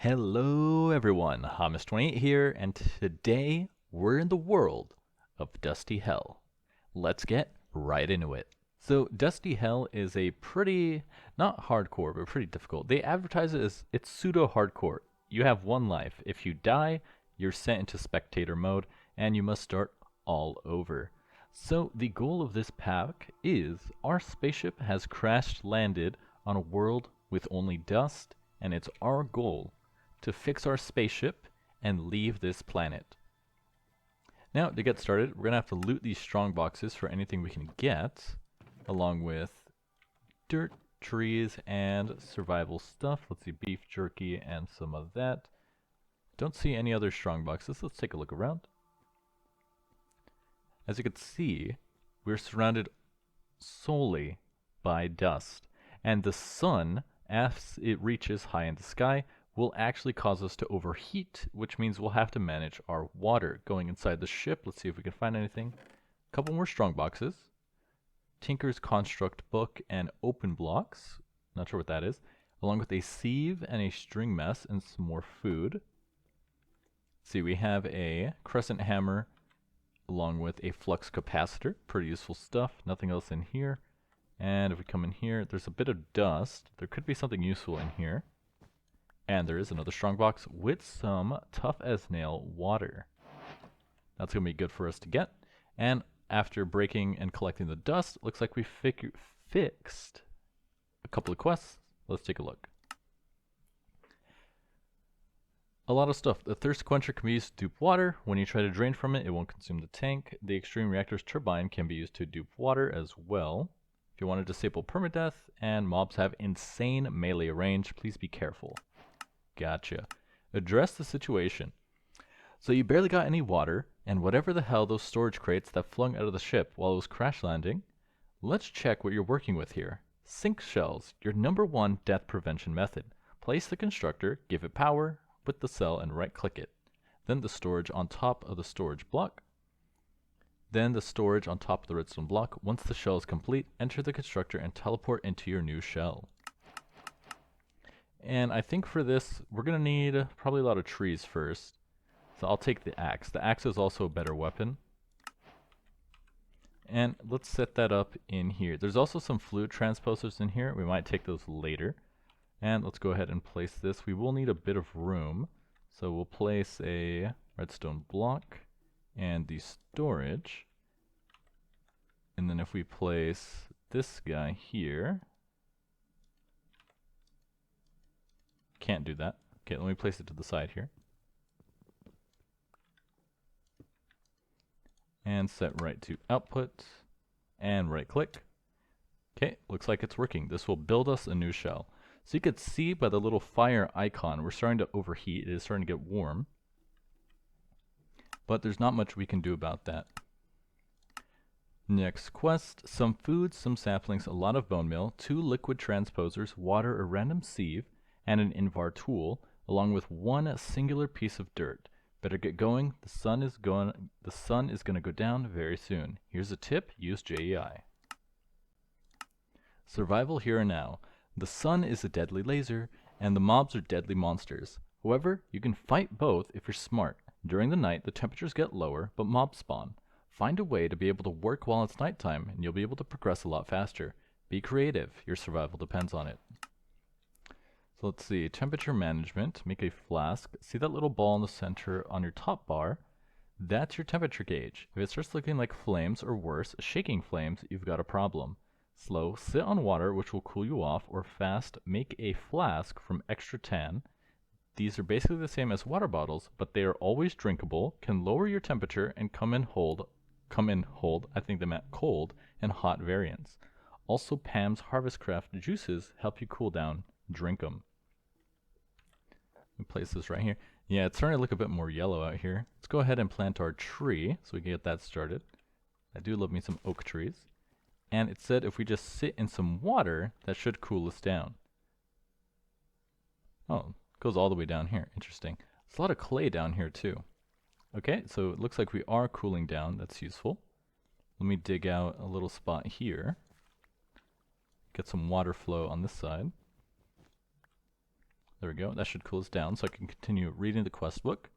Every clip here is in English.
Hello everyone, Hamas28 here, and today we're in the world of Dusty Hell. Let's get right into it. So Dusty Hell is a pretty, not hardcore, but pretty difficult. They advertise it as it's pseudo-hardcore. You have one life. If you die, you're sent into spectator mode, and you must start all over. So the goal of this pack is our spaceship has crash landed on a world with only dust, and it's our goal to fix our spaceship and leave this planet. Now, to get started, we're going to have to loot these strong boxes for anything we can get, along with dirt, trees, and survival stuff. Let's see, beef jerky and some of that. Don't see any other strong boxes. Let's take a look around. As you can see, we're surrounded solely by dust, and the sun, as it reaches high in the sky, will actually cause us to overheat, which means we'll have to manage our water. Going inside the ship, let's see if we can find anything. A couple more strong boxes. Tinker's Construct Book and Open Blocks. Not sure what that is. Along with a sieve and a string mess and some more food. See, we have a crescent hammer along with a flux capacitor. Pretty useful stuff. Nothing else in here. And if we come in here, there's a bit of dust. There could be something useful in here. And there is another strong box with some tough as nail water. That's going to be good for us to get. And after breaking and collecting the dust, looks like we fixed a couple of quests. Let's take a look. A lot of stuff. The thirst quencher can be used to dupe water. When you try to drain from it, it won't consume the tank. The extreme reactor's turbine can be used to dupe water as well. If you want to disable permadeath, and mobs have insane melee range, please be careful. Gotcha. Address the situation. So you barely got any water, and whatever the hell those storage crates that flung out of the ship while it was crash landing, let's check what you're working with here. Sink shells, your #1 death prevention method. Place the constructor, give it power with the cell and right click it. Then the storage on top of the storage block. Then the storage on top of the redstone block. Once the shell is complete, enter the constructor and teleport into your new shell. And I think for this, we're going to need probably a lot of trees first. So I'll take the axe. The axe is also a better weapon. And let's set that up in here. There's also some fluid transposers in here. We might take those later. And let's go ahead and place this. We will need a bit of room. So we'll place a redstone block and the storage. And then if we place this guy here, can't do that. Okay, let me place it to the side here. And set right to output. And right click. Okay, looks like it's working. This will build us a new shell. So you could see by the little fire icon, we're starting to overheat. It is starting to get warm. But there's not much we can do about that. Next quest, some food, some saplings, a lot of bone meal, 2 liquid transposers, water, a random sieve, and an invar tool, along with 1 singular piece of dirt. Better get going. The sun is going to go down very soon. Here's a tip, use JEI. Survival here and now. The sun is a deadly laser, and the mobs are deadly monsters. However, you can fight both if you're smart. During the night, the temperatures get lower, but mobs spawn. Find a way to be able to work while it's nighttime, and you'll be able to progress a lot faster. Be creative. Your survival depends on it. So let's see, temperature management, make a flask. See that little ball in the center on your top bar? That's your temperature gauge. If it starts looking like flames or worse, shaking flames, you've got a problem. Slow, sit on water which will cool you off, or fast, make a flask from extra tan. These are basically the same as water bottles, but they are always drinkable, can lower your temperature, and come in hold, I think they meant cold, and hot variants. Also, Pam's Harvestcraft juices help you cool down. Drink them. Place this right here. Yeah, it's starting to look a bit more yellow out here. Let's go ahead and plant our tree so we can get that started. I do love me some oak trees. And it said if we just sit in some water, that should cool us down. Oh, it goes all the way down here. Interesting. There's a lot of clay down here too. Okay, so it looks like we are cooling down. That's useful. Let me dig out a little spot here. Get some water flow on this side. There we go. That should cool us down so I can continue reading the quest book.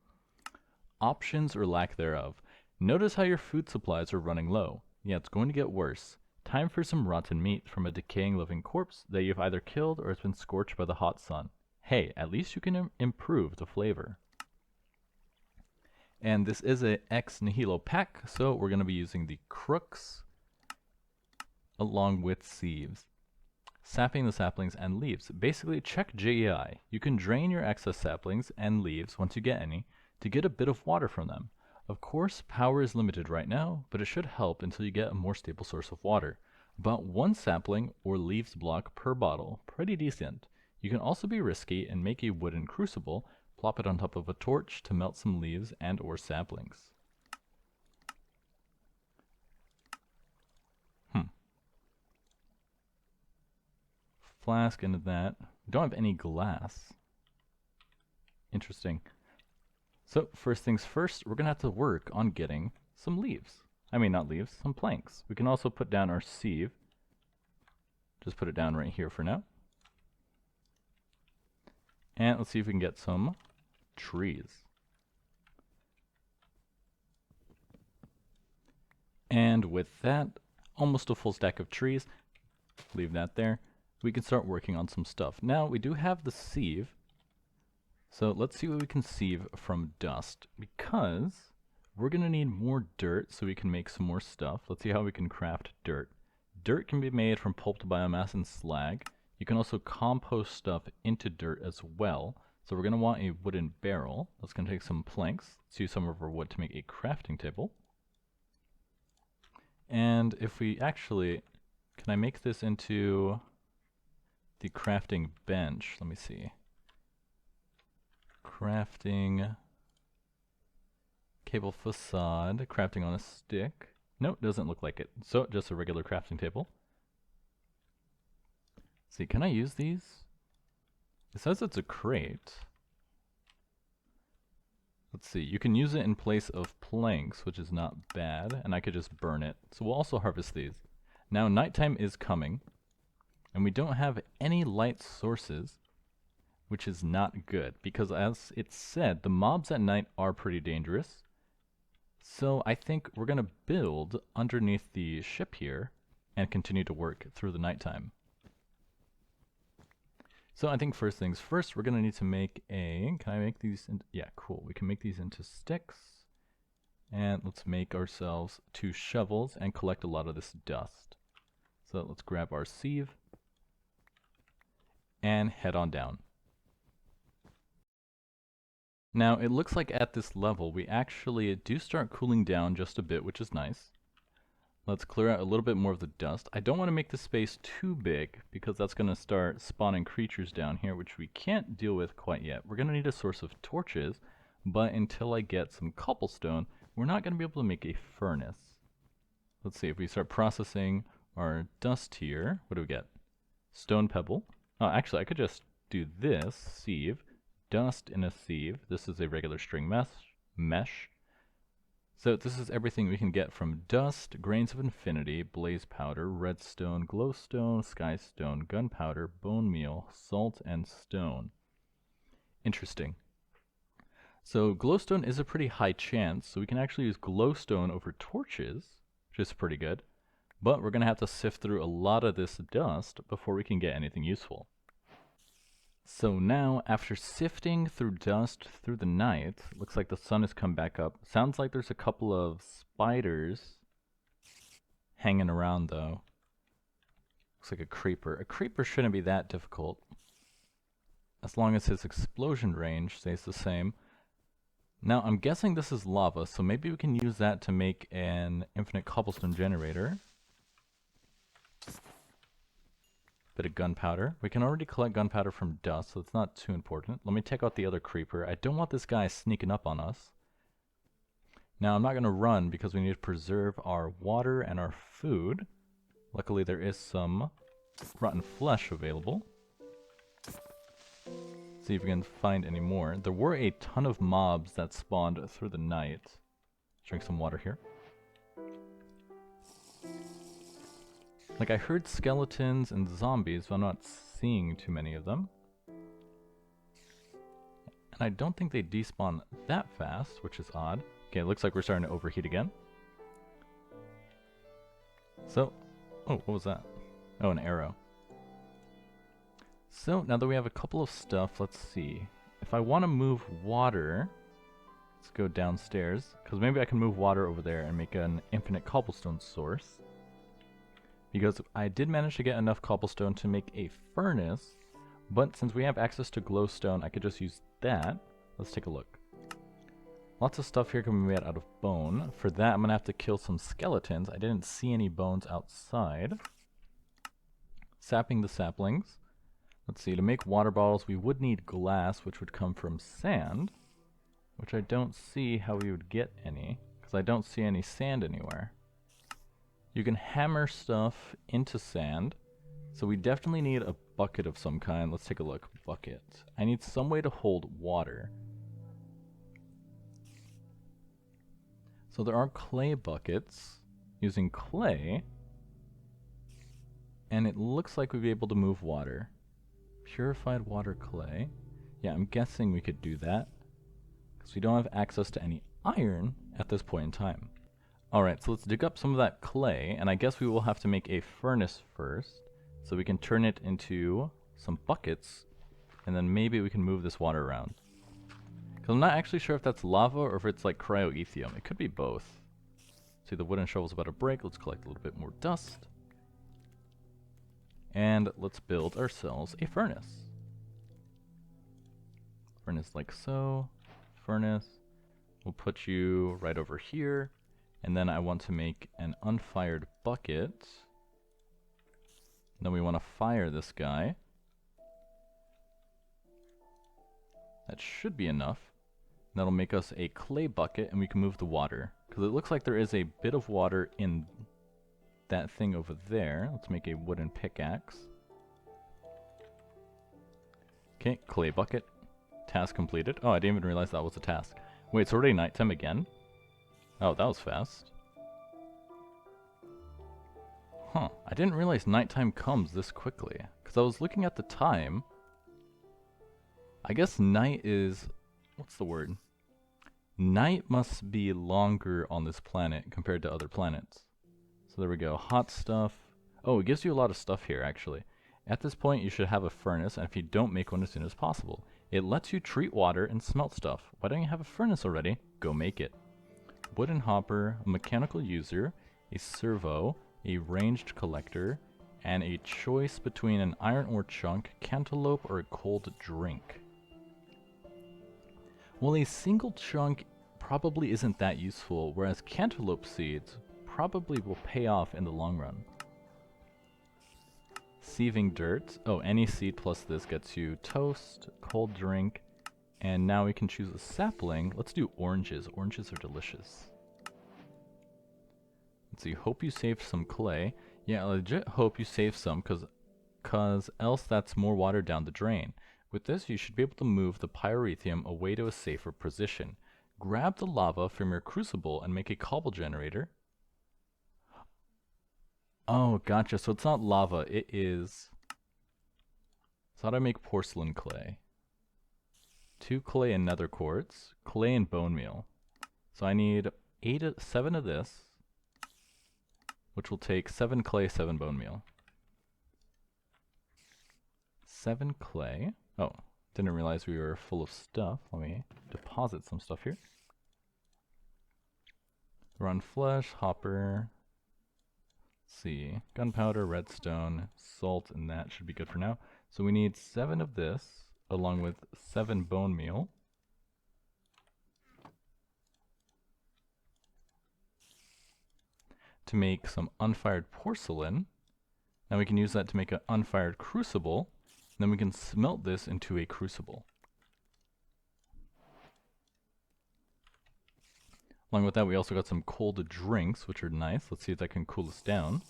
Options or lack thereof. Notice how your food supplies are running low. Yeah, it's going to get worse. Time for some rotten meat from a decaying living corpse that you've either killed or has been scorched by the hot sun. Hey, at least you can improve the flavor. And this is a ex nihilo pack, so we're going to be using the crooks along with sieves. Sapping the saplings and leaves. Basically, check JEI. You can drain your excess saplings and leaves, once you get any, to get a bit of water from them. Of course, power is limited right now, but it should help until you get a more stable source of water. About 1 sapling or leaves block per bottle. Pretty decent. You can also be risky and make a wooden crucible, plop it on top of a torch to melt some leaves and or saplings. Flask into that. We don't have any glass. Interesting. So first things first, we're going to have to work on getting some leaves. I mean, not leaves, some planks. We can also put down our sieve. Just put it down right here for now. And let's see if we can get some trees. And with that, almost a full stack of trees. Leave that there. We can start working on some stuff. Now, we do have the sieve. So let's see what we can sieve from dust, because we're going to need more dirt so we can make some more stuff. Let's see how we can craft dirt. Dirt can be made from pulped biomass and slag. You can also compost stuff into dirt as well. So we're going to want a wooden barrel. That's going to take some planks. Let's use some of our wood to make a crafting table. And if we actually, can I make this into the crafting bench? Let me see. Crafting cable facade, crafting on a stick. Nope, doesn't look like it. So just a regular crafting table. Let's see, can I use these? It says it's a crate. Let's see, you can use it in place of planks, which is not bad, and I could just burn it. So we'll also harvest these. Now nighttime is coming, and we don't have any light sources, which is not good, because as it said, the mobs at night are pretty dangerous. So I think we're going to build underneath the ship here and continue to work through the nighttime. So I think first things first, we're going to need to make a, can I make these, yeah, cool. We can make these into sticks. And let's make ourselves 2 shovels and collect a lot of this dust. So let's grab our sieve and head on down. Now it looks like at this level we actually do start cooling down just a bit, which is nice. Let's clear out a little bit more of the dust. I don't want to make the space too big because that's going to start spawning creatures down here, which we can't deal with quite yet. We're going to need a source of torches, but until I get some cobblestone, we're not going to be able to make a furnace. Let's see, if we start processing our dust here, what do we get? Stone pebble. Oh, actually I could just do this, sieve, dust in a sieve. This is a regular string mesh. So this is everything we can get from dust, grains of infinity, blaze powder, redstone, glowstone, skystone, gunpowder, bone meal, salt, and stone. Interesting. So glowstone is a pretty high chance, so we can actually use glowstone over torches, which is pretty good. But we're going to have to sift through a lot of this dust before we can get anything useful. So now, after sifting through dust through the night, looks like the sun has come back up. Sounds like there's a couple of spiders hanging around though. Looks like a creeper. A creeper shouldn't be that difficult, as long as his explosion range stays the same. Now I'm guessing this is lava, so maybe we can use that to make an infinite cobblestone generator. Bit of gunpowder. We can already collect gunpowder from dust, so it's not too important. Let me take out the other creeper. I don't want this guy sneaking up on us. Now I'm not going to run because we need to preserve our water and our food. Luckily there is some rotten flesh available. See if we can find any more. There were a ton of mobs that spawned through the night. Let's drink some water here. Like, I heard skeletons and zombies, but I'm not seeing too many of them. And I don't think they despawn that fast, which is odd. Okay, it looks like we're starting to overheat again. So, oh, what was that? Oh, an arrow. So, now that we have a couple of stuff, let's see. If I want to move water, let's go downstairs, because maybe I can move water over there and make an infinite cobblestone source. Because I did manage to get enough cobblestone to make a furnace, but since we have access to glowstone, I could just use that. Let's take a look. Lots of stuff here can be made out of bone. For that, I'm going to have to kill some skeletons. I didn't see any bones outside. Sapping the saplings. Let's see, to make water bottles, we would need glass, which would come from sand, which I don't see how we would get any, because I don't see any sand anywhere. You can hammer stuff into sand, so we definitely need a bucket of some kind. Let's take a look. Bucket. I need some way to hold water. So there are clay buckets using clay, and it looks like we'd be able to move water. Purified water clay. Yeah, I'm guessing we could do that, because we don't have access to any iron at this point in time. Alright, so let's dig up some of that clay, and I guess we will have to make a furnace first, so we can turn it into some buckets, and then maybe we can move this water around. Because I'm not actually sure if that's lava or if it's like cryoethium. It could be both. See, the wooden shovel's about to break. Let's collect a little bit more dust. And let's build ourselves a furnace. Furnace like so. Furnace. We'll put you right over here. And then I want to make an unfired bucket. Then we want to fire this guy. That should be enough. That'll make us a clay bucket, and we can move the water. Because it looks like there is a bit of water in that thing over there. Let's make a wooden pickaxe. Okay, clay bucket. Task completed. Oh, I didn't even realize that was a task. Wait, it's already nighttime again? Oh, that was fast. Huh, I didn't realize nighttime comes this quickly. Because I was looking at the time. I guess night is... what's the word? Night must be longer on this planet compared to other planets. So there we go. Hot stuff. Oh, it gives you a lot of stuff here, actually. At this point, you should have a furnace, and if you don't, make one as soon as possible. It lets you treat water and smelt stuff. Why don't you have a furnace already? Go make it. Wooden hopper, a mechanical user, a servo, a ranged collector, and a choice between an iron ore chunk, cantaloupe, or a cold drink. Well, a single chunk probably isn't that useful, whereas cantaloupe seeds probably will pay off in the long run. Sieving dirt. Oh, any seed plus this gets you toast, cold drink, and now we can choose a sapling. Let's do oranges. Oranges are delicious. Let's see, hope you saved some clay. Yeah, I legit hope you saved some, cause else that's more water down the drain. With this, you should be able to move the pyrethium away to a safer position. Grab the lava from your crucible and make a cobble generator. Oh, gotcha. So it's not lava, it is... So how do I make porcelain clay? 2 clay and nether quartz, clay and bone meal. So I need 7 of this, which will take 7 clay, 7 bone meal. 7 clay. Oh, didn't realize we were full of stuff. Let me deposit some stuff here. Run flesh, hopper. Let's see, gunpowder, redstone, salt, and that should be good for now. So we need 7 of this, along with 7 bone meal. To make some unfired porcelain. Now we can use that to make an unfired crucible. Then we can smelt this into a crucible. Along with that, we also got some cold drinks, which are nice. Let's see if that can cool us down.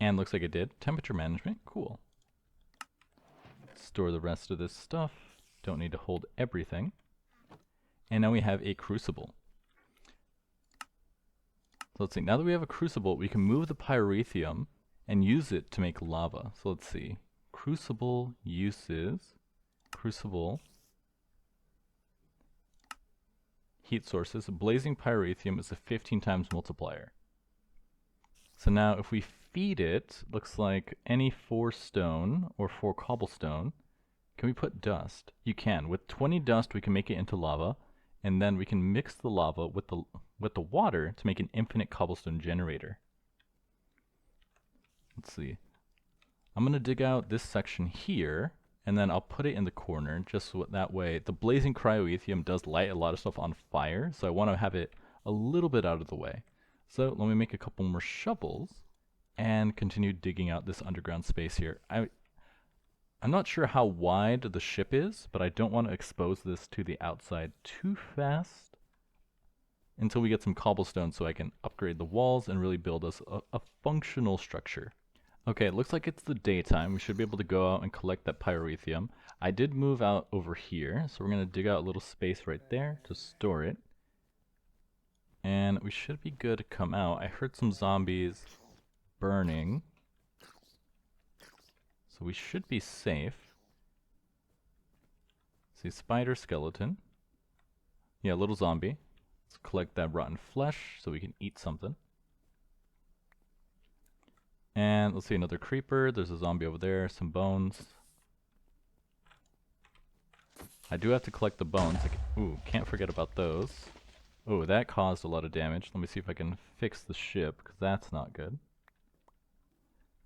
And looks like it did. Temperature management, cool. Store the rest of this stuff. Don't need to hold everything. And now we have a crucible. So let's see, now that we have a crucible, we can move the pyrethium and use it to make lava. So let's see, crucible uses, crucible, heat sources. Blazing pyrotheum is a 15 times multiplier. So now if we feed it, looks like any 4 stone or 4 cobblestone. Can we put dust? You can. With 20 dust we can make it into lava, and then we can mix the lava with the water to make an infinite cobblestone generator. Let's see. I'm gonna dig out this section here, and then I'll put it in the corner, just so that way the blazing cryoethium does light a lot of stuff on fire, so I want to have it a little bit out of the way. So let me make a couple more shovels and continue digging out this underground space here. I'm not sure how wide the ship is, but I don't want to expose this to the outside too fast until we get some cobblestone so I can upgrade the walls and really build us a functional structure. Okay, it looks like it's the daytime. We should be able to go out and collect that pyroethium. I did move out over here, so we're going to dig out a little space right there to store it. And we should be good to come out. I heard some zombies burning, so we should be safe. See, spider skeleton. Yeah, little zombie. Let's collect that rotten flesh so we can eat something. And let's see, another creeper. There's a zombie over there. Some bones. I do have to collect the bones. Ooh, can't forget about those. Oh, that caused a lot of damage. Let me see if I can fix the ship, because that's not good.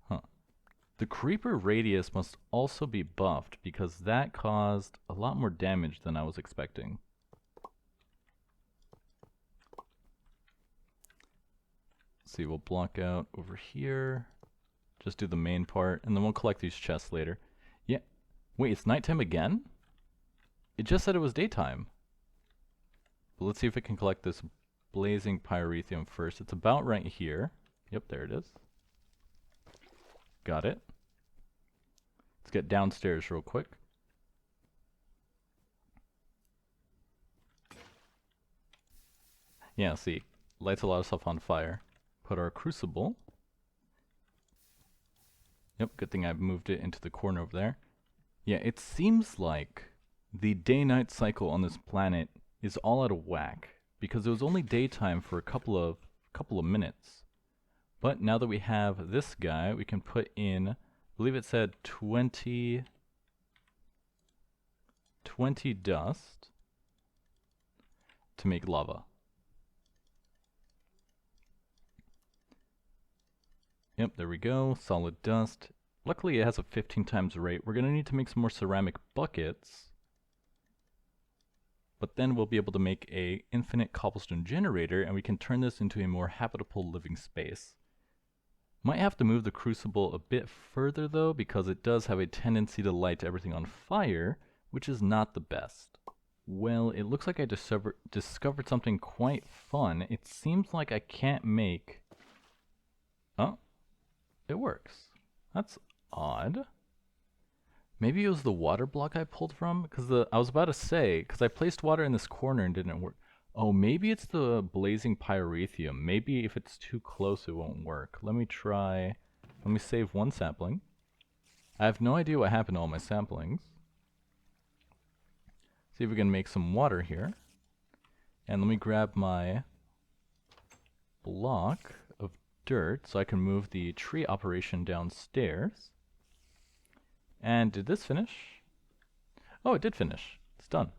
Huh. The creeper radius must also be buffed, because that caused a lot more damage than I was expecting. Let's see, we'll block out over here. Just do the main part, and then we'll collect these chests later. Yeah. Wait, it's nighttime again? It just said it was daytime. But let's see if it can collect this blazing pyroethium first. It's about right here. Yep, there it is. Got it. Let's get downstairs real quick. Yeah, see, lights a lot of stuff on fire. Put our crucible. Yep, good thing I moved it into the corner over there. Yeah, it seems like the day-night cycle on this planet is all out of whack, because it was only daytime for a couple of minutes. But now that we have this guy, we can put in, I believe it said 20 dust to make lava. Yep, there we go, solid dust. Luckily it has a 15 times rate. We're gonna need to make some more ceramic buckets, but then we'll be able to make a infinite cobblestone generator, and we can turn this into a more habitable living space. Might have to move the crucible a bit further though, because it does have a tendency to light everything on fire, which is not the best. Well, it looks like I discovered something quite fun. It seems like I can't make... Oh, it works. That's odd. Maybe it was the water block I pulled from, because I was about to say, because I placed water in this corner and didn't work. Oh, maybe it's the blazing pyroethium. Maybe if it's too close it won't work. Let me try. Let me save one sapling. I have no idea what happened to all my saplings. See if we can make some water here. And let me grab my block of dirt so I can move the tree operation downstairs. And did this finish? Oh, it did finish. It's done.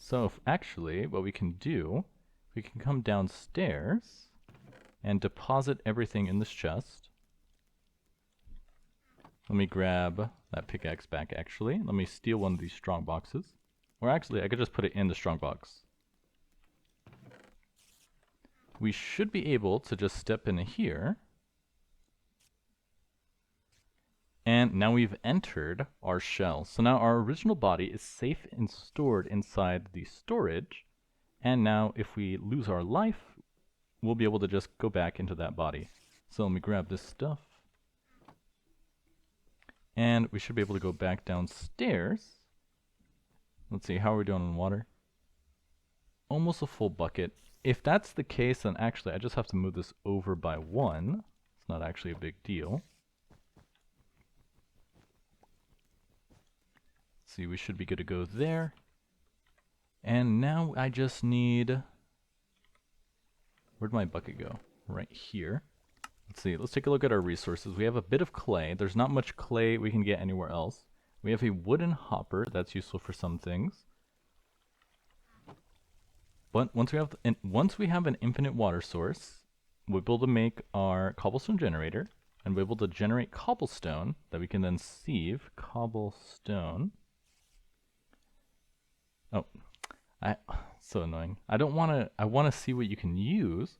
So actually, what we can do, we can come downstairs and deposit everything in this chest. Let me grab that pickaxe back, actually. Let me steal one of these strong boxes. Or actually, I could just put it in the strong box. We should be able to just step in here. And now we've entered our shell. So now our original body is safe and stored inside the storage. And now if we lose our life, we'll be able to just go back into that body. So let me grab this stuff. And we should be able to go back downstairs. Let's see, how are we doing on water? Almost a full bucket. If that's the case, then actually I just have to move this over by 1. It's not actually a big deal. Let's see, we should be good to go there. And now I just need... Where'd my bucket go? Right here. Let's see, let's take a look at our resources. We have a bit of clay. There's not much clay we can get anywhere else. We have a wooden hopper. That's useful for some things. But once we have an infinite water source, we'll be able to make our cobblestone generator, and we're able to generate cobblestone that we can then sieve. Cobblestone. Oh, so annoying. I want to see what you can use,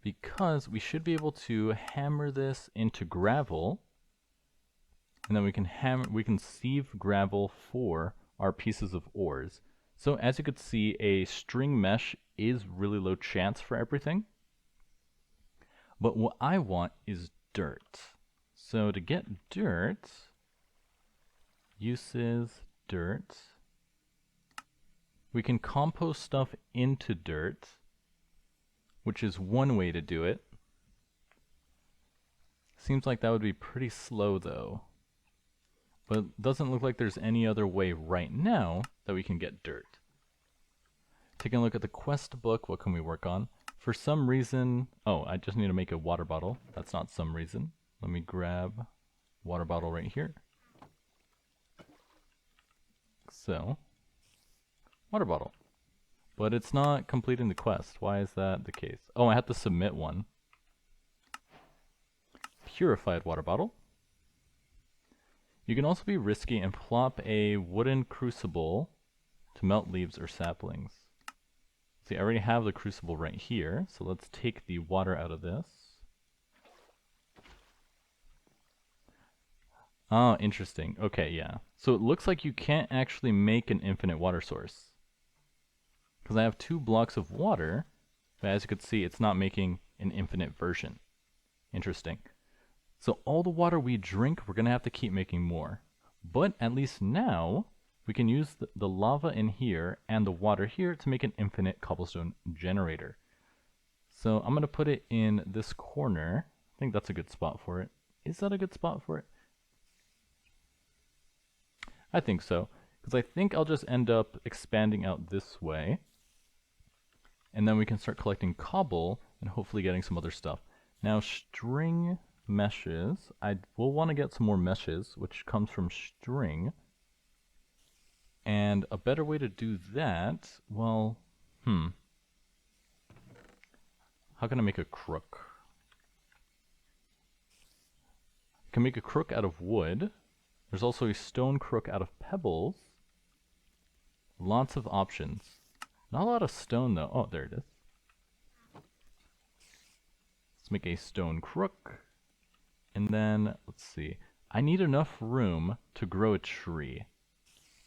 because we should be able to hammer this into gravel, and then we can sieve gravel for our pieces of ores. So as you could see, a string mesh is really low chance for everything. But what I want is dirt. So to get dirt, uses dirt. We can compost stuff into dirt, which is one way to do it. Seems like that would be pretty slow though. But it doesn't look like there's any other way right now that we can get dirt. Taking a look at the quest book, what can we work on? For some reason, oh, I just need to make a water bottle. That's not some reason. Let me grab water bottle right here. So, water bottle. But it's not completing the quest. Why is that the case? Oh, I have to submit one. Purified water bottle. You can also be risky and plop a wooden crucible to melt leaves or saplings. See, I already have the crucible right here, so let's take the water out of this. Oh, interesting. Okay, yeah. So it looks like you can't actually make an infinite water source. Because I have 2 blocks of water, but as you can see, it's not making an infinite version. Interesting. So all the water we drink, we're going to have to keep making more. But at least now, we can use the lava in here and the water here to make an infinite cobblestone generator. So I'm going to put it in this corner. I think that's a good spot for it. Is that a good spot for it? I think so, because I think I'll just end up expanding out this way. And then we can start collecting cobble and hopefully getting some other stuff. Now string meshes, I will want to get some more meshes, which comes from string. And a better way to do that, well, how can I make a crook? I can make a crook out of wood. There's also a stone crook out of pebbles. Lots of options. Not a lot of stone though. Oh, there it is. Let's make a stone crook. And then, let's see. I need enough room to grow a tree,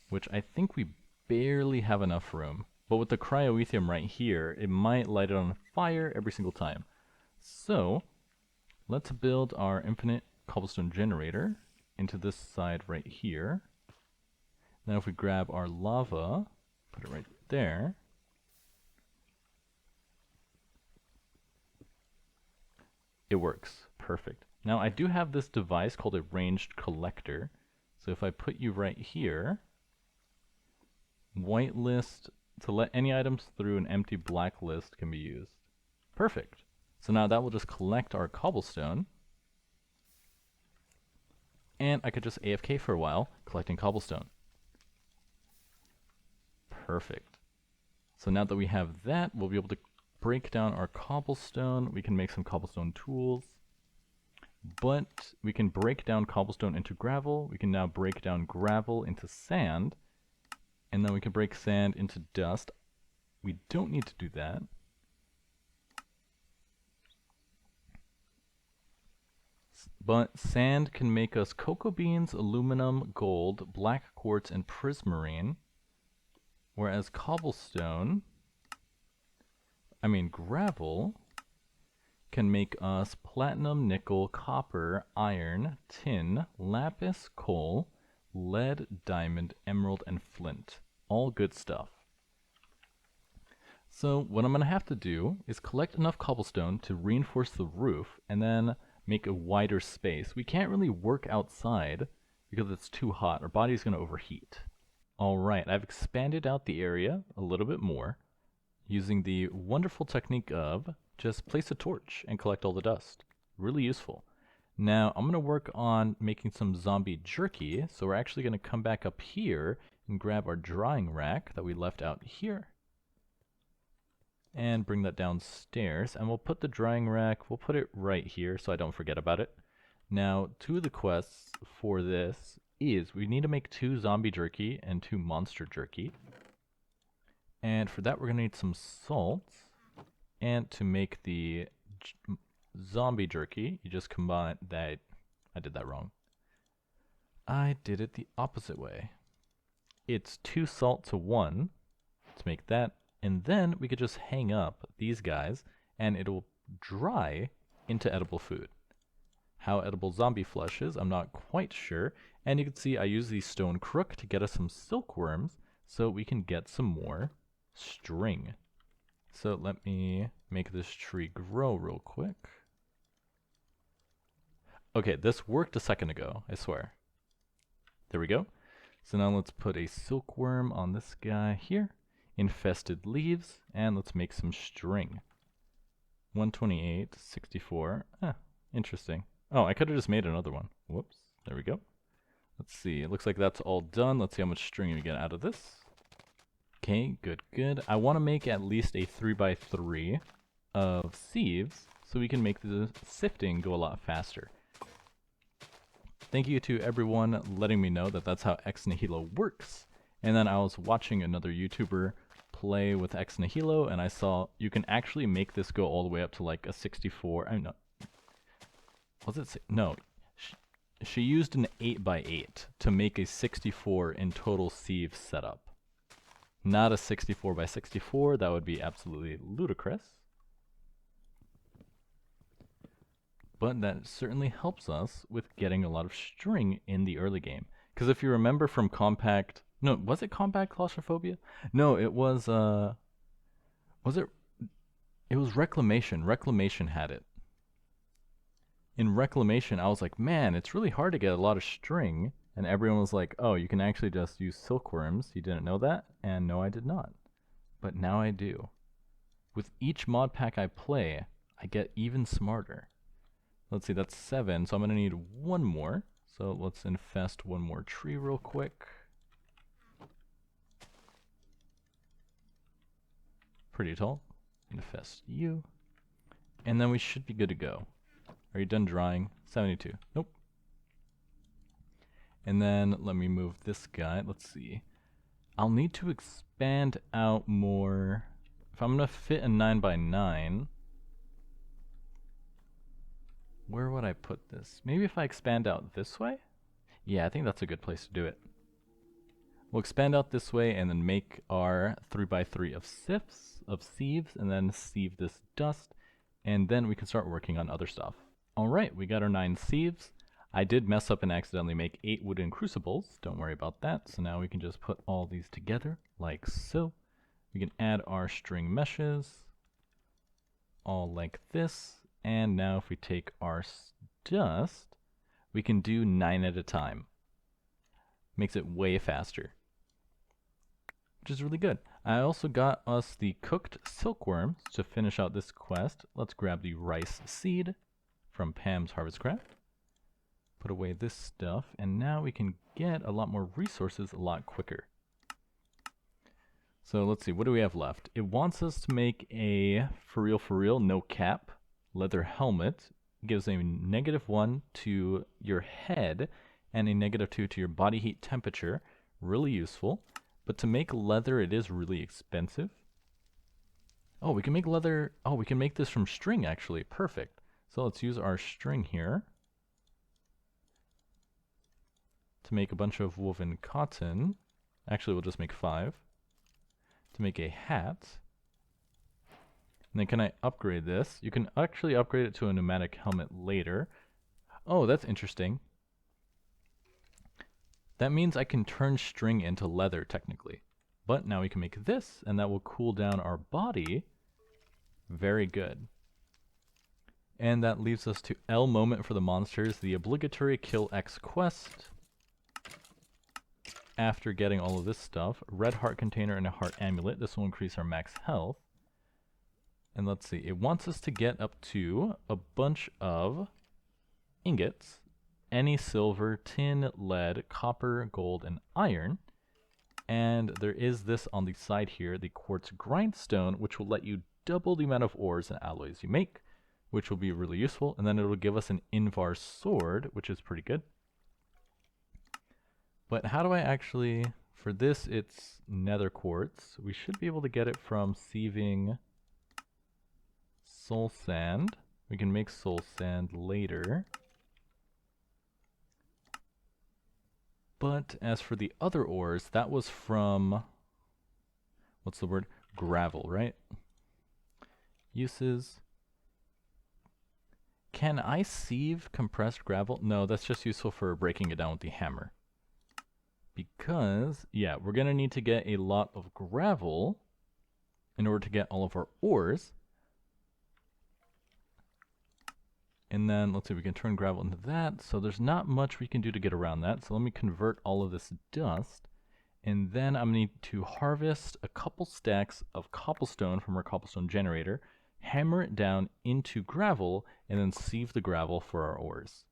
which I think we barely have enough room. But with the cryoethium right here, it might light it on fire every single time. So, let's build our infinite cobblestone generator into this side right here. Now if we grab our lava, put it right there. It works. Perfect. Now I do have this device called a ranged collector. So if I put you right here, whitelist to let any items through an empty blacklist can be used. Perfect. So now that will just collect our cobblestone. And I could just AFK for a while, collecting cobblestone. Perfect. So now that we have that, we'll be able to break down our cobblestone. We can make some cobblestone tools. But we can break down cobblestone into gravel. We can now break down gravel into sand. And then we can break sand into dust. We don't need to do that. But sand can make us cocoa beans, aluminum, gold, black quartz, and prismarine. Whereas gravel can make us platinum, nickel, copper, iron, tin, lapis, coal, lead, diamond, emerald, and flint. All good stuff. So what I'm going to have to do is collect enough cobblestone to reinforce the roof and then make a wider space. We can't really work outside because it's too hot. Our body's going to overheat. Alright, I've expanded out the area a little bit more using the wonderful technique of just place a torch and collect all the dust. Really useful. Now I'm going to work on making some zombie jerky, so we're actually going to come back up here and grab our drying rack that we left out here. And bring that downstairs, and we'll put the drying rack, we'll put it right here so I don't forget about it. Now, two of the quests for this is we need to make 2 zombie jerky and 2 monster jerky. And for that we're going to need some salt. And to make the zombie jerky, you just combine that. I did that wrong. I did it the opposite way. It's 2 salt to 1 to make that. And then we could just hang up these guys and it'll dry into edible food. How edible zombie flesh is, I'm not quite sure. And you can see I use the stone crook to get us some silkworms so we can get some more string. So let me make this tree grow real quick. Okay, this worked a second ago, I swear. There we go. So now let's put a silkworm on this guy here. Infested leaves, and let's make some string. 128, 64. Interesting. Oh, I could have just made another one. Whoops. There we go. Let's see. It looks like that's all done. Let's see how much string we get out of this. Okay, good, good. I want to make at least a 3x3 of sieves so we can make the sifting go a lot faster. Thank you to everyone letting me know that that's how Ex Nihilo works. And then I was watching another YouTuber play with Ex Nihilo, and I saw you can actually make this go all the way up to like a 64. I know. Was it? No. She used an 8x8 to make a 64 in total sieve setup. Not a 64x64. That would be absolutely ludicrous. But that certainly helps us with getting a lot of string in the early game. Because if you remember from Compact... No, was it Compact Claustrophobia? No, it was, was it? It was Reclamation. Reclamation had it. In Reclamation, I was like, man, it's really hard to get a lot of string. And everyone was like, oh, you can actually just use silkworms. You didn't know that? And no, I did not. But now I do. With each mod pack I play, I get even smarter. Let's see, that's 7, so I'm going to need 1 more. So let's infest 1 more tree real quick. Pretty tall. Infest you. And then we should be good to go. Are you done drying? 72. Nope. And then let me move this guy. Let's see. I'll need to expand out more. If I'm going to fit a 9x9, where would I put this? Maybe if I expand out this way? Yeah, I think that's a good place to do it. We'll expand out this way and then make our 3x3 of sieves, and then sieve this dust, and then we can start working on other stuff. Alright, we got our 9 sieves. I did mess up and accidentally make 8 wooden crucibles. Don't worry about that. So now we can just put all these together like so. We can add our string meshes, all like this. And now if we take our dust, we can do 9 at a time. Makes it way faster, which is really good. I also got us the cooked silkworms to finish out this quest. Let's grab the rice seed from Pam's Harvest Craft. Put away this stuff, and now we can get a lot more resources a lot quicker. So let's see, what do we have left? It wants us to make a for real, no cap leather helmet. It gives a -1 to your head and a -2 to your body heat temperature. Really useful. But to make leather, it is really expensive. Oh, we can make leather. Oh, we can make this from string, actually. Perfect. So let's use our string here to make a bunch of woven cotton. Actually, we'll just make 5 to make a hat. And then can I upgrade this? You can actually upgrade it to a pneumatic helmet later. Oh, that's interesting. That means I can turn string into leather, technically. But now we can make this, and that will cool down our body. Very good. And that leaves us to L moment for the monsters, the obligatory kill X quest. after getting all of this stuff, red heart container and a heart amulet. This will increase our max health. And let's see, it wants us to get up to a bunch of ingots, any silver, tin, lead, copper, gold, and iron. And there is this on the side here, the quartz grindstone, which will let you double the amount of ores and alloys you make, which will be really useful. And then it will give us an Invar sword, which is pretty good. But how do I actually, for this it's nether quartz. We should be able to get it from sieving soul sand. We can make soul sand later. But as for the other ores, that was from, what's the word? Gravel, right? Uses. Can I sieve compressed gravel? No, that's just useful for breaking it down with the hammer. Because, yeah, we're going to need to get a lot of gravel in order to get all of our ores. And then, let's see, we can turn gravel into that. So there's not much we can do to get around that. So let me convert all of this dust. And then I'm going to need to harvest a couple stacks of cobblestone from our cobblestone generator, hammer it down into gravel, and then sieve the gravel for our ores.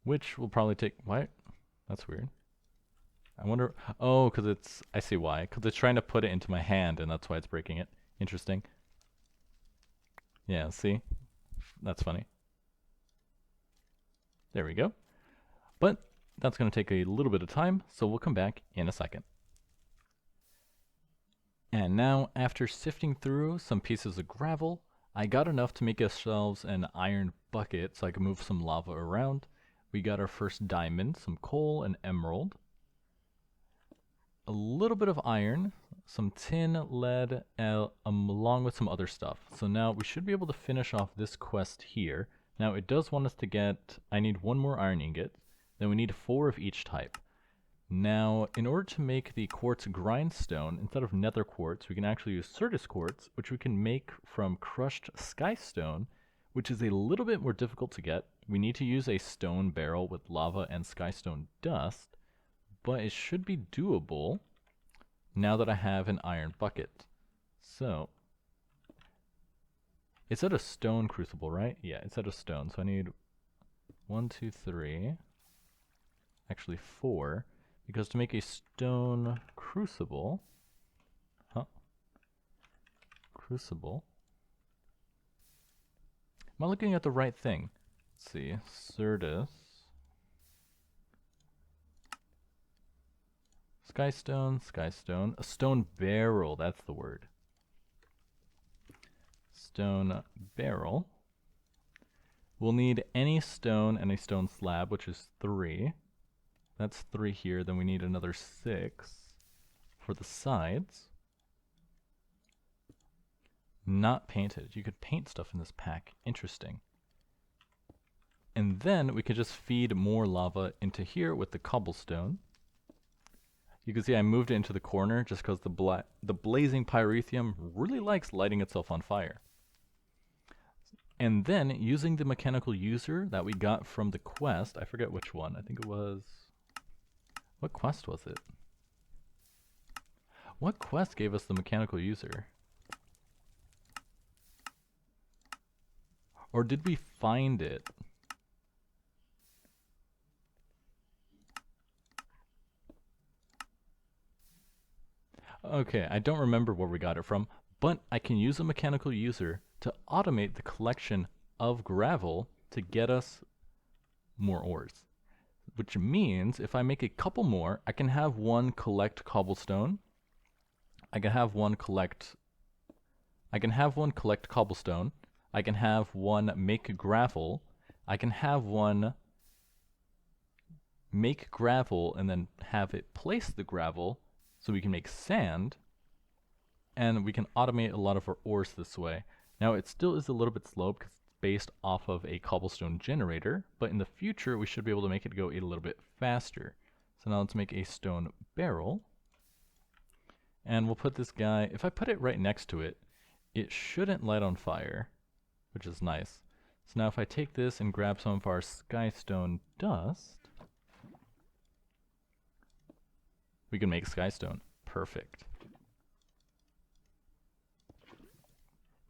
Which will probably take, what? That's weird. I wonder, oh, because it's, I see why. Because it's trying to put it into my hand, and that's why it's breaking it. Interesting. Yeah, see? That's funny. There we go. But that's going to take a little bit of time, so we'll come back in a second. And now, after sifting through some pieces of gravel, I got enough to make ourselves an iron bucket so I can move some lava around. We got our first diamond, some coal, and emerald. A little bit of iron, some tin, lead, along with some other stuff. So now we should be able to finish off this quest here. Now it does want us to get, I need one more iron ingot, then we need 4 of each type. Now, in order to make the quartz grindstone, instead of nether quartz, we can actually use Certus quartz, which we can make from crushed skystone, which is a little bit more difficult to get. We need to use a stone barrel with lava and skystone dust, but it should be doable now that I have an iron bucket. So, it's at a stone crucible, right? Yeah, it's at a stone. So I need 1, 2, 3, actually 4, because to make a stone crucible, crucible, am I looking at the right thing? Let's see, Certus, skystone, skystone, a stone barrel, that's the word. Stone barrel. We'll need any stone and a stone slab, which is 3. That's 3 here, then we need another 6 for the sides. Not painted. You could paint stuff in this pack. Interesting. And then we could just feed more lava into here with the cobblestone. You can see I moved it into the corner just because the blazing pyrethium really likes lighting itself on fire. And then, using the mechanical user that we got from the quest, I forget which one, I think it was... What quest was it? What quest gave us the mechanical user? Or did we find it? Okay, I don't remember where we got it from, but I can use a mechanical user to automate the collection of gravel to get us more ores. Which means if I make a couple more, I can have one collect cobblestone. I can have one collect cobblestone. I can have one make gravel. I can have one make gravel and then have it place the gravel so we can make sand, and we can automate a lot of our ores this way. Now it still is a little bit slow because it's based off of a cobblestone generator, but in the future we should be able to make it go a little bit faster. So now let's make a stone barrel, and we'll put this guy, if I put it right next to it, it shouldn't light on fire, which is nice. So now if I take this and grab some of our skystone dust, We can make skystone. Perfect.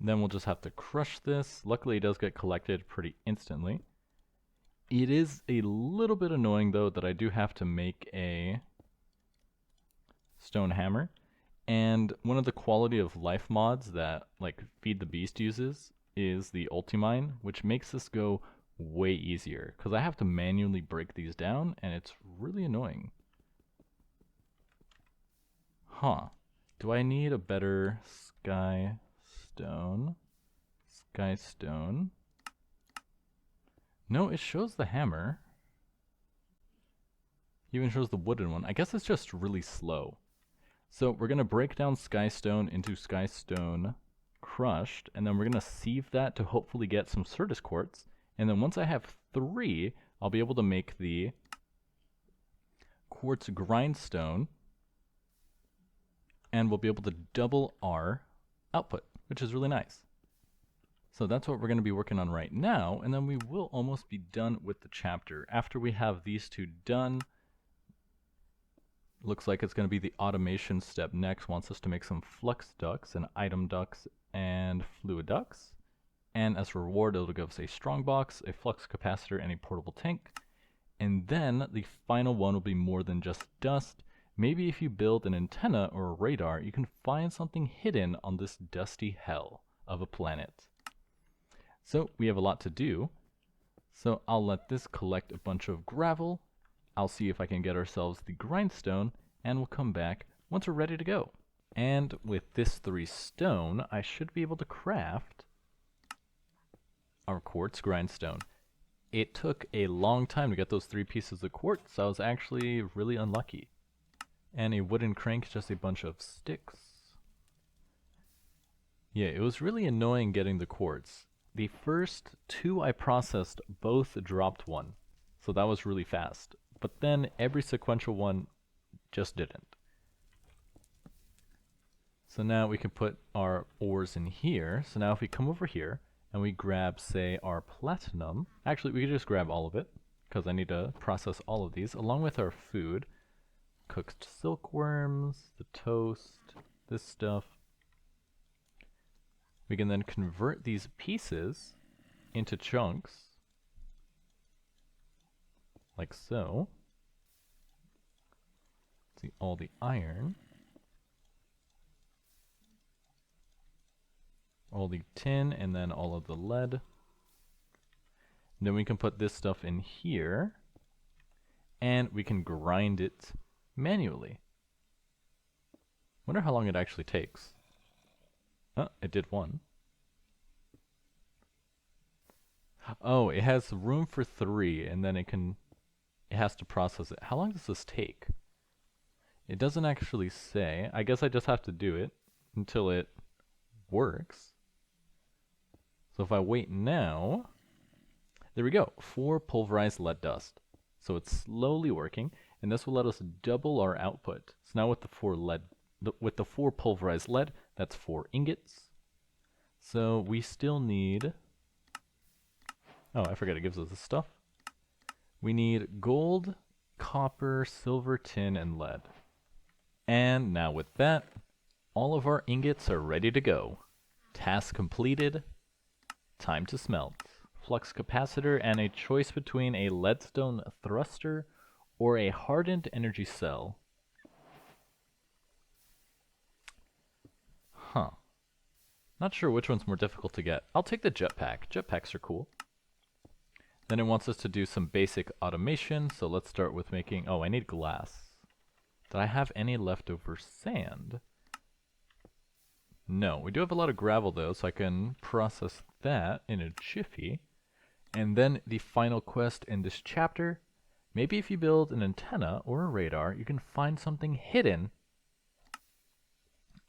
Then we'll just have to crush this. Luckily, it does get collected pretty instantly. It is a little bit annoying, though, that I do have to make a stone hammer. And one of the quality of life mods that like Feed the Beast uses is the Ultimine, which makes this go way easier because I have to manually break these down and it's really annoying. Huh. Do I need a better skystone? Skystone. No, it shows the hammer. It even shows the wooden one. I guess it's just really slow. So we're going to break down skystone into skystone crushed, and then we're going to sieve that to hopefully get some Certus quartz. And then once I have 3, I'll be able to make the quartz grindstone, and we'll be able to double our output, which is really nice. So that's what we're going to be working on right now, and then we will almost be done with the chapter. After we have these 2 done, looks like it's going to be the automation step next. Wants us to make some flux ducts and item ducts and fluid ducts. And as a reward, it'll give us a strong box, a flux capacitor, and a portable tank. And then the final one will be more than just dust. Maybe if you build an antenna or a radar, you can find something hidden on this dusty hell of a planet. So we have a lot to do. So I'll let this collect a bunch of gravel. I'll see if I can get ourselves the grindstone, and we'll come back once we're ready to go. And with this 3 stone, I should be able to craft our quartz grindstone. It took a long time to get those 3 pieces of quartz, so I was actually really unlucky. And a wooden crank is just a bunch of sticks. Yeah, it was really annoying getting the quartz. The first 2 I processed both dropped 1, so that was really fast. But then every sequential one just didn't. So now we can put our ores in here. So now if we come over here and we grab, say, our platinum. Actually, we could just grab all of it because I need to process all of these along with our food. Cooked silkworms, the toast, this stuff. We can then convert these pieces into chunks, like so. See, all the iron, all the tin, and then all of the lead. And then we can put this stuff in here, and we can grind it manually. Wonder how long it actually takes. Oh, it did 1. Oh, it has room for 3, and then it has to process it. How long does this take? It doesn't actually say. I guess I just have to do it until it works. So if I wait now, there we go, 4 pulverized lead dust. So it's slowly working, and this will let us double our output. So now with the 4 pulverized lead, that's 4 ingots. So we still need, oh, I forgot it gives us this stuff. We need gold, copper, silver, tin, and lead. And now with that, all of our ingots are ready to go. Task completed. Time to smelt. Flux capacitor and a choice between a leadstone thruster or a hardened energy cell. Huh. Not sure which one's more difficult to get. I'll take the jetpack. Jetpacks are cool. Then it wants us to do some basic automation, so let's start with making... Oh, I need glass. Did I have any leftover sand? No, we do have a lot of gravel though, so I can process that in a jiffy. And then the final quest in this chapter, maybe if you build an antenna or a radar, you can find something hidden.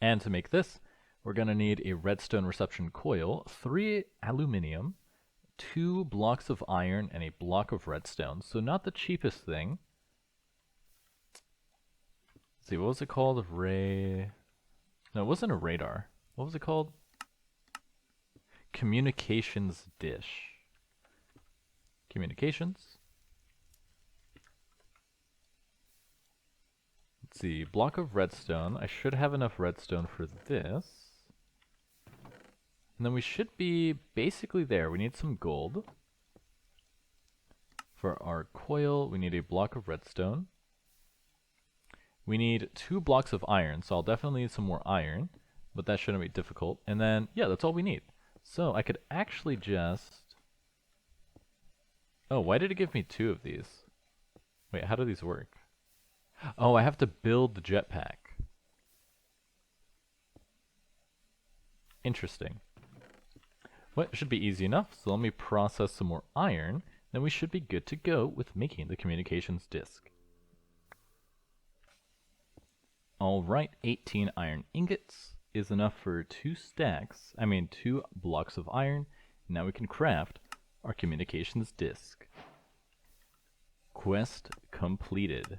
And to make this, we're going to need a redstone reception coil, 3 aluminium, 2 blocks of iron, and a block of redstone. So not the cheapest thing. Let's see, what was it called? No, it wasn't a radar. What was it called? Communications dish. Communications. Let's see, block of redstone. I should have enough redstone for this. And then we should be basically there. We need some gold. For our coil, we need a block of redstone. We need 2 blocks of iron, so I'll definitely need some more iron, but that shouldn't be difficult. And then, yeah, that's all we need. So I could actually just... Oh, why did it give me 2 of these? Wait, how do these work? Oh, I have to build the jetpack. Interesting. Well, it should be easy enough, so let me process some more iron, then we should be good to go with making the communications disk. Alright, 18 iron ingots is enough for 2 blocks of iron. Now we can craft our communications disk. Quest completed.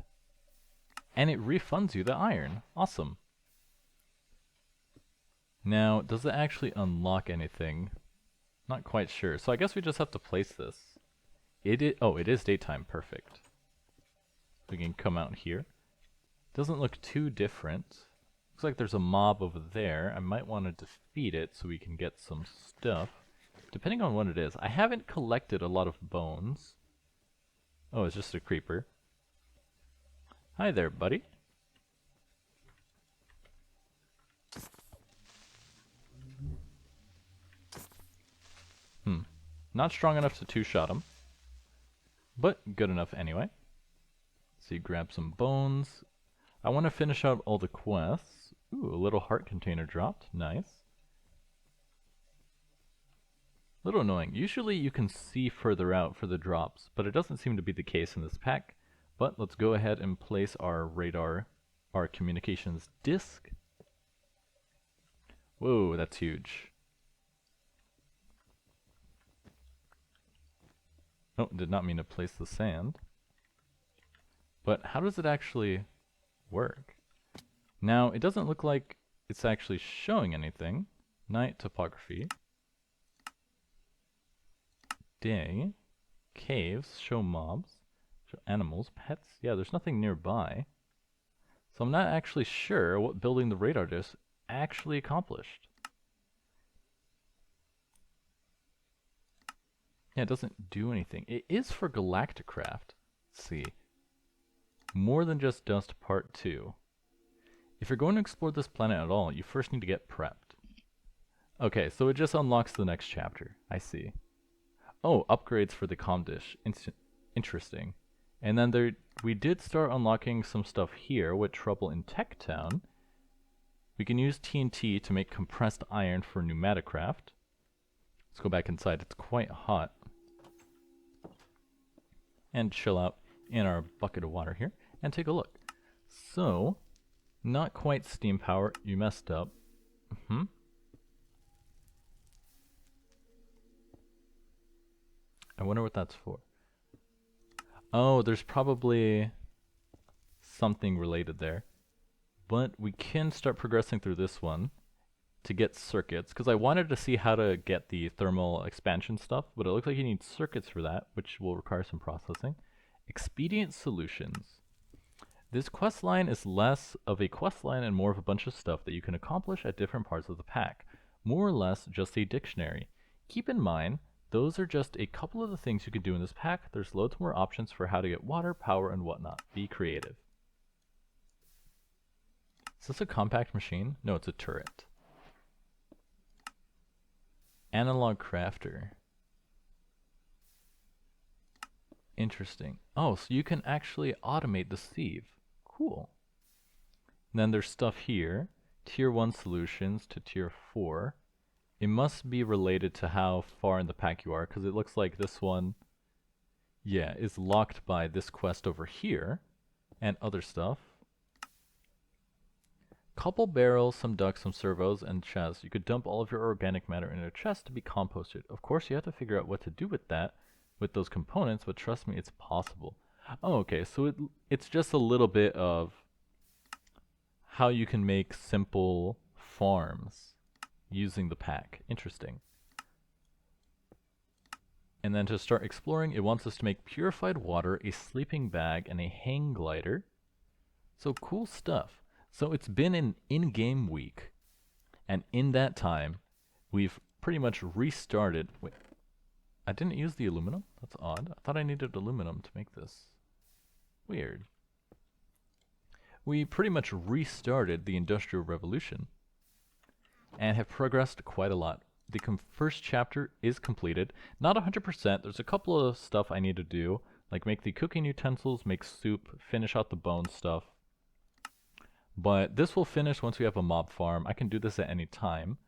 And it refunds you the iron. Awesome. Now, does it actually unlock anything? Not quite sure. So I guess we just have to place this. It is daytime. Perfect. We can come out here. Doesn't look too different. Looks like there's a mob over there. I might want to defeat it so we can get some stuff. Depending on what it is. I haven't collected a lot of bones. Oh, it's just a creeper. Hi there, buddy. Not strong enough to two-shot him. But good enough anyway. So you grab some bones. I want to finish out all the quests. Ooh, a little heart container dropped. Nice. Little annoying. Usually you can see further out for the drops, but it doesn't seem to be the case in this pack. But let's go ahead and place our radar, our communications disk. Whoa, that's huge. Oh, did not mean to place the sand. But how does it actually work? Now, it doesn't look like it's actually showing anything. Night topography. Day. Caves. Show mobs. Show animals. Pets. Yeah, there's nothing nearby. So I'm not actually sure what building the radar disk actually accomplished. Yeah, it doesn't do anything. It is for Galacticraft. Let's see. More than just dust part 2. If you're going to explore this planet at all, you first need to get prepped. Okay, so it just unlocks the next chapter. I see. Oh, upgrades for the comm dish. Interesting. And then we did start unlocking some stuff here with Trouble in Tech Town. We can use TNT to make compressed iron for Pneumaticraft. Let's go back inside. It's quite hot. And chill out in our bucket of water here and take a look. So, not quite steam power. You messed up. I wonder what that's for. Oh, there's probably something related there. But we can start progressing through this one to get circuits, because I wanted to see how to get the thermal expansion stuff, but it looks like you need circuits for that, which will require some processing. Expedient solutions. This quest line is less of a quest line and more of a bunch of stuff that you can accomplish at different parts of the pack. More or less just a dictionary. Keep in mind, those are just a couple of the things you can do in this pack. There's loads more options for how to get water, power, and whatnot. Be creative. Is this a compact machine? No, it's a turret. Analog crafter. Interesting. Oh, so you can actually automate the sieve. Cool. And then there's stuff here. Tier 1 solutions to Tier 4. It must be related to how far in the pack you are, because it looks like this one, yeah, is locked by this quest over here, and other stuff. Couple barrels, some ducks, some servos, and chests. You could dump all of your organic matter in a chest to be composted. Of course, you have to figure out what to do with that, with those components, but trust me, it's possible. Oh, okay, so it's just a little bit of how you can make simple farms using the pack. Interesting. And then to start exploring, it wants us to make purified water, a sleeping bag, and a hang glider. So cool stuff. So it's been an in-game week, and in that time, we've pretty much restarted. Wait, I didn't use the aluminum? That's odd. I thought I needed aluminum to make this. Weird. We pretty much restarted the Industrial Revolution and have progressed quite a lot. The first chapter is completed. Not 100%. There's a couple of stuff I need to do, like make the cooking utensils, make soup, finish out the bone stuff. But this will finish once we have a mob farm. I can do this at any time.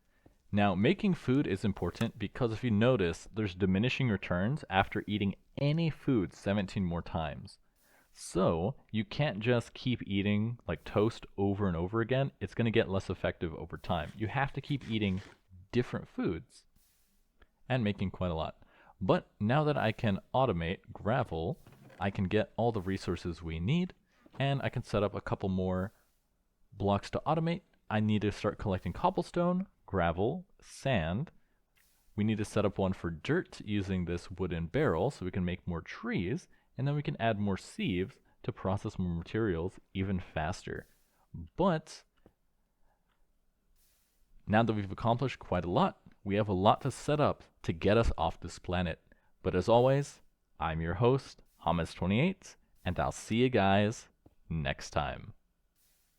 Now, making food is important because if you notice, there's diminishing returns after eating any food 17 more times. So, you can't just keep eating like toast over and over again. It's going to get less effective over time. You have to keep eating different foods and making quite a lot. But now that I can automate gravel, I can get all the resources we need, and I can set up a couple more blocks to automate. I need to start collecting cobblestone, gravel, sand. We need to set up one for dirt using this wooden barrel so we can make more trees, and then we can add more sieves to process more materials even faster. But now that we've accomplished quite a lot, we have a lot to set up to get us off this planet. But as always, I'm your host, Hamas28, and I'll see you guys next time.